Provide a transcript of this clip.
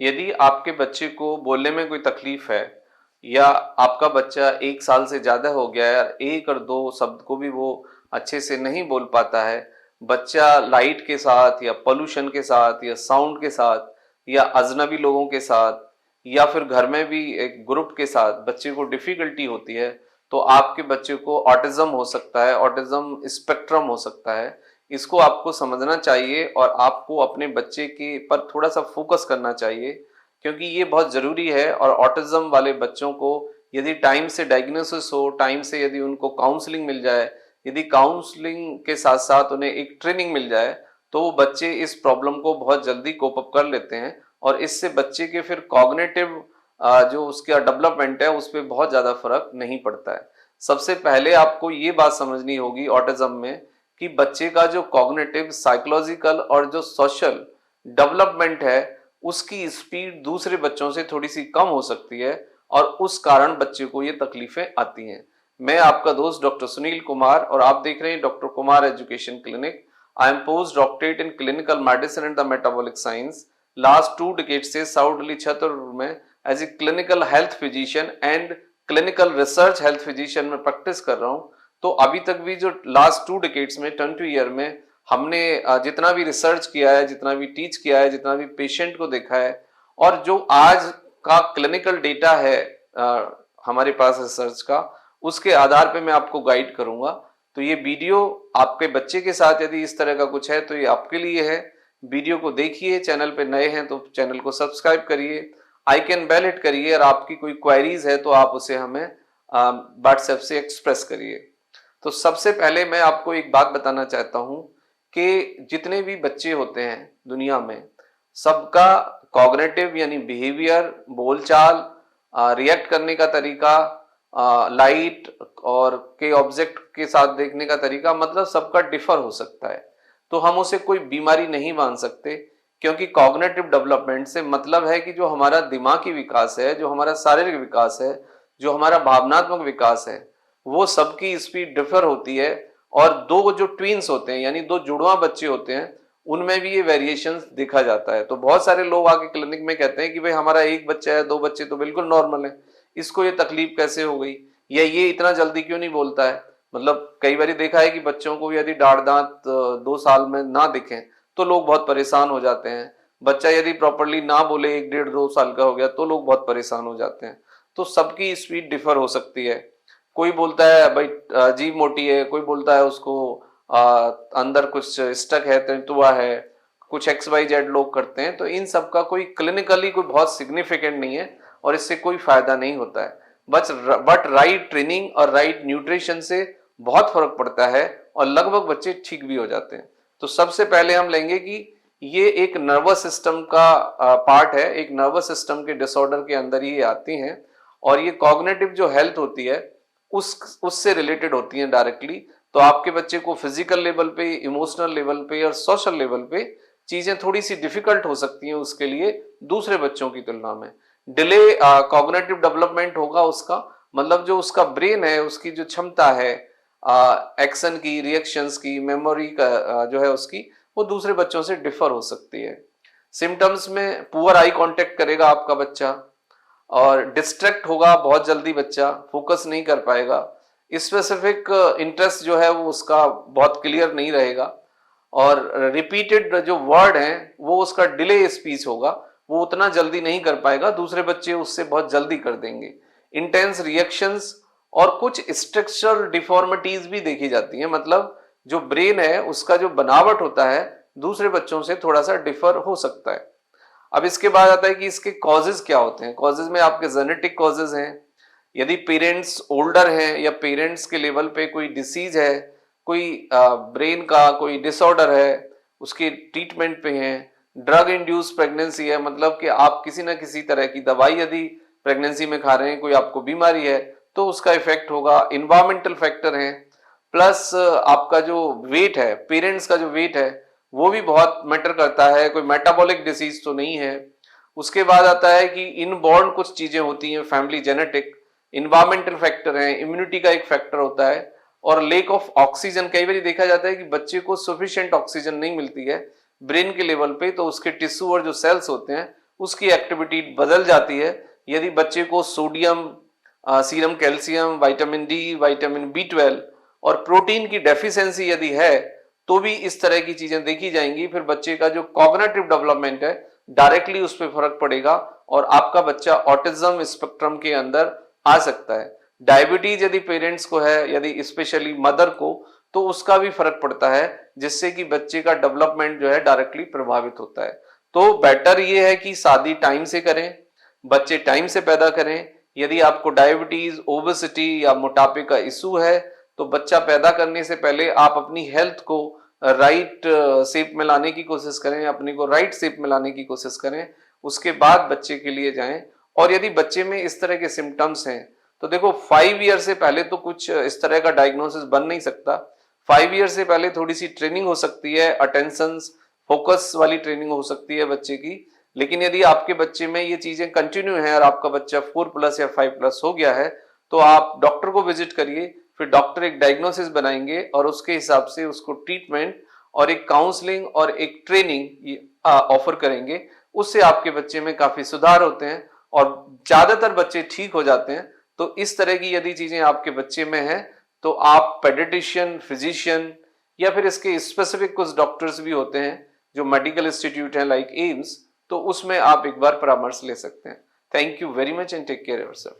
यदि आपके बच्चे को बोलने में कोई तकलीफ है या आपका बच्चा 1 साल से ज्यादा हो गया है, एक और दो शब्द को भी वो अच्छे से नहीं बोल पाता है, बच्चा लाइट के साथ या पोल्यूशन के साथ या साउंड के साथ या अजनबी लोगों के साथ या फिर घर में भी एक ग्रुप के साथ बच्चे को डिफिकल्टी होती है, तो आपके बच्चे को ऑटिज्म हो सकता है, ऑटिज्म स्पेक्ट्रम हो सकता है। इसको आपको समझना चाहिए और आपको अपने बच्चे के पर थोड़ा सा फोकस करना चाहिए, क्योंकि ये बहुत जरूरी है। और ऑटिज्म वाले बच्चों को यदि टाइम से डायग्नोसिस हो, टाइम से यदि उनको काउंसलिंग मिल जाए, यदि काउंसलिंग के साथ साथ उन्हें एक ट्रेनिंग मिल जाए, तो वो बच्चे इस प्रॉब्लम को बहुत जल्दी कोप अप कर लेते हैं और इससे बच्चे के फिर कॉग्निटिव जो उसका डेवलपमेंट है उस पर बहुत ज्यादा फर्क नहीं पड़ता है। सबसे पहले आपको ये बात समझनी होगी ऑटिज्म में कि बच्चे का जो कॉग्निटिव, साइकोलॉजिकल और जो सोशल डेवलपमेंट है उसकी स्पीड दूसरे बच्चों से थोड़ी सी कम हो सकती है और उस कारण बच्चे को ये तकलीफें आती हैं। मैं आपका दोस्त डॉक्टर सुनील कुमार और आप देख रहे हैं doctor Kumar education clinic. I am post doctorate in clinical medicine and the metabolic science. Last 2 decade से साउथ दिल्ली छतरपुर में as a clinical health physician and clinical research health physician में प्रैक्टिस कर रहा हूं। तो अभी तक भी जो लास्ट 2 डिकेड्स में 20 ईयर में हमने जितना भी रिसर्च किया है, जितना भी टीच किया है, जितना भी पेशेंट को देखा है और जो आज का क्लिनिकल डेटा है हमारे पास रिसर्च का, उसके आधार पे मैं आपको गाइड करूंगा। तो ये वीडियो आपके बच्चे के साथ यदि इस तरह का कुछ है तो ये आपके लिए है। वीडियो को देखिए, चैनल पे नए हैं तो चैनल को सब्सक्राइब करिए, आइकन बेल हिट करिए और आपकी कोई क्वेरीज है तो आप उसे हमें व्हाट्सएप से एक्सप्रेस करिए। तो सबसे पहले मैं आपको एक बात बताना चाहता हूं कि जितने भी बच्चे होते हैं दुनिया में, सबका कॉग्निटिव यानी बिहेवियर, बोलचाल, रिएक्ट करने का तरीका, लाइट और के ऑब्जेक्ट के साथ देखने का तरीका, मतलब सबका डिफर हो सकता है। तो हम उसे कोई बीमारी नहीं मान सकते, क्योंकि कॉग्निटिव डेवलपमेंट से मतलब है कि जो हमारा दिमागी विकास है, जो हमारा शारीरिक विकास है, जो हमारा भावनात्मक विकास है, वो सबकी स्पीड डिफर होती है। और दो जो ट्विंस होते हैं यानी दो जुड़वा बच्चे होते हैं, उनमें भी ये वेरिएशंस देखा जाता है। तो बहुत सारे लोग आके क्लिनिक में कहते हैं कि भाई हमारा एक बच्चा है, 2 बच्चे तो बिल्कुल नॉर्मल है, इसको ये तकलीफ कैसे हो गई, या ये इतना जल्दी क्यों नहीं बोलता है। मतलब कई बार देखा है कि बच्चों को यदि दाढ़ दांत 2 साल में ना दिखें तो लोग बहुत परेशान हो जाते हैं। बच्चा यदि प्रॉपरली ना बोले, 1 डेढ़ 2 साल का हो गया, तो लोग बहुत परेशान हो जाते हैं। तो सबकी स्पीड डिफर हो सकती है। कोई बोलता है भाई जीभ मोटी है, कोई बोलता है उसको अंदर कुछ स्टक है, तेंदुआ है, कुछ XYZ लोग करते हैं। तो इन सब का कोई क्लिनिकली कोई बहुत सिग्निफिकेंट नहीं है और इससे कोई फायदा नहीं होता है। बट राइट ट्रेनिंग और राइट न्यूट्रिशन से बहुत फर्क पड़ता है और लगभग बच्चे ठीक भी हो जाते हैं। तो सबसे पहले हम लेंगे कि ये एक नर्वस सिस्टम का पार्ट है, एक नर्वस सिस्टम के डिसऑर्डर के अंदर ही आती हैं और ये कॉग्निटिव जो हेल्थ होती है उससे रिलेटेड होती हैं डायरेक्टली। तो आपके बच्चे को फिजिकल लेवल पे, इमोशनल लेवल पे और सोशल लेवल पे चीजें थोड़ी सी डिफिकल्ट हो सकती हैं उसके लिए दूसरे बच्चों की तुलना में। डिले कॉग्निटिव डेवलपमेंट होगा उसका, मतलब जो उसका ब्रेन है, उसकी जो क्षमता है एक्शन की, रिएक्शंस की, मेमोरी का जो है उसकी, वो दूसरे बच्चों से डिफर हो सकती है। सिम्टम्स में पुअर आई कांटेक्ट करेगा आपका बच्चा और डिस्ट्रैक्ट होगा बहुत जल्दी, बच्चा फोकस नहीं कर पाएगा, स्पेसिफिक इंटरेस्ट जो है वो उसका बहुत क्लियर नहीं रहेगा और रिपीटेड जो वर्ड है वो उसका डिले स्पीच होगा, वो उतना जल्दी नहीं कर पाएगा, दूसरे बच्चे उससे बहुत जल्दी कर देंगे। इंटेंस रिएक्शंस और कुछ स्ट्रक्चरल डिफॉर्मिटीज भी देखी जाती हैं, मतलब जो ब्रेन है उसका जो बनावट होता है दूसरे बच्चों से थोड़ा सा डिफर हो सकता है। अब इसके बाद आता है कि इसके कॉजेज क्या होते हैं। कॉजेज में आपके जेनेटिक कॉजेज हैं, यदि पेरेंट्स ओल्डर हैं या पेरेंट्स के लेवल पे कोई डिसीज है, कोई ब्रेन का कोई डिसऑर्डर है, उसके ट्रीटमेंट पे हैं। ड्रग इंड्यूस प्रेगनेंसी है, मतलब कि आप किसी ना किसी तरह की दवाई यदि प्रेगनेंसी में खा रहे हैं, कोई आपको बीमारी है तो उसका इफेक्ट होगा। इन्वायरमेंटल फैक्टर हैं, प्लस आपका जो वेट है, पेरेंट्स का जो वेट है वो भी बहुत मैटर करता है, कोई मेटाबॉलिक डिसीज तो नहीं है। उसके बाद आता है कि इनबॉर्न कुछ चीजें होती हैं, फैमिली जेनेटिक, इन्वायरमेंटल फैक्टर है, इम्यूनिटी का एक फैक्टर होता है और लेक ऑफ ऑक्सीजन। कई बार देखा जाता है कि बच्चे को सफिशिएंट ऑक्सीजन नहीं मिलती है ब्रेन के लेवल पे, तो उसके टिश्यू और जो सेल्स होते हैं उसकी एक्टिविटी बदल जाती है। यदि बच्चे को sodium, serum calcium, vitamin D, vitamin B12 और प्रोटीन की डेफिशिएंसी यदि है तो भी इस तरह की चीजें देखी जाएंगी। फिर बच्चे का जो कॉग्निटिव डेवलपमेंट है डायरेक्टली उस पर फर्क पड़ेगा और आपका बच्चा ऑटिज्म स्पेक्ट्रम के अंदर आ सकता है। डायबिटीज यदि पेरेंट्स को है, यदि स्पेशली मदर को, तो उसका भी फर्क पड़ता है, जिससे कि बच्चे का डेवलपमेंट जो है डायरेक्टली प्रभावित होता है। तो बेटर ये है कि शादी टाइम से करें, बच्चे टाइम से पैदा करें। यदि आपको डायबिटीज, ओबेसिटी या मोटापे का इशू है तो बच्चा पैदा करने से पहले आप अपनी हेल्थ को राइट शेप में लाने की कोशिश करें, अपने को राइट शेप में लाने की कोशिश करें, उसके बाद बच्चे के लिए जाएं। और यदि बच्चे में इस तरह के सिम्टम्स हैं तो देखो 5 ईयर से पहले तो कुछ इस तरह का डायग्नोसिस बन नहीं सकता। 5 ईयर से पहले थोड़ी सी ट्रेनिंग हो सकती है, अटेंशन फोकस वाली ट्रेनिंग हो सकती है बच्चे की। लेकिन यदि आपके बच्चे में ये चीजें कंटिन्यू है और आपका बच्चा 4+ या 5+ हो गया है तो आप डॉक्टर को विजिट करिए, फिर डॉक्टर एक डायग्नोसिस बनाएंगे और उसके हिसाब से उसको ट्रीटमेंट और एक काउंसलिंग और एक ट्रेनिंग ऑफर करेंगे। उससे आपके बच्चे में काफी सुधार होते हैं और ज्यादातर बच्चे ठीक हो जाते हैं। तो इस तरह की यदि चीजें आपके बच्चे में है तो आप पेडिट्रिशियन, फिजिशियन या फिर इसके स्पेसिफिक कुछ डॉक्टर्स भी होते हैं जो मेडिकल इंस्टीट्यूट है लाइक एम्स, तो उसमें आप एक बार परामर्श ले सकते हैं। Thank you very much and take care yourself.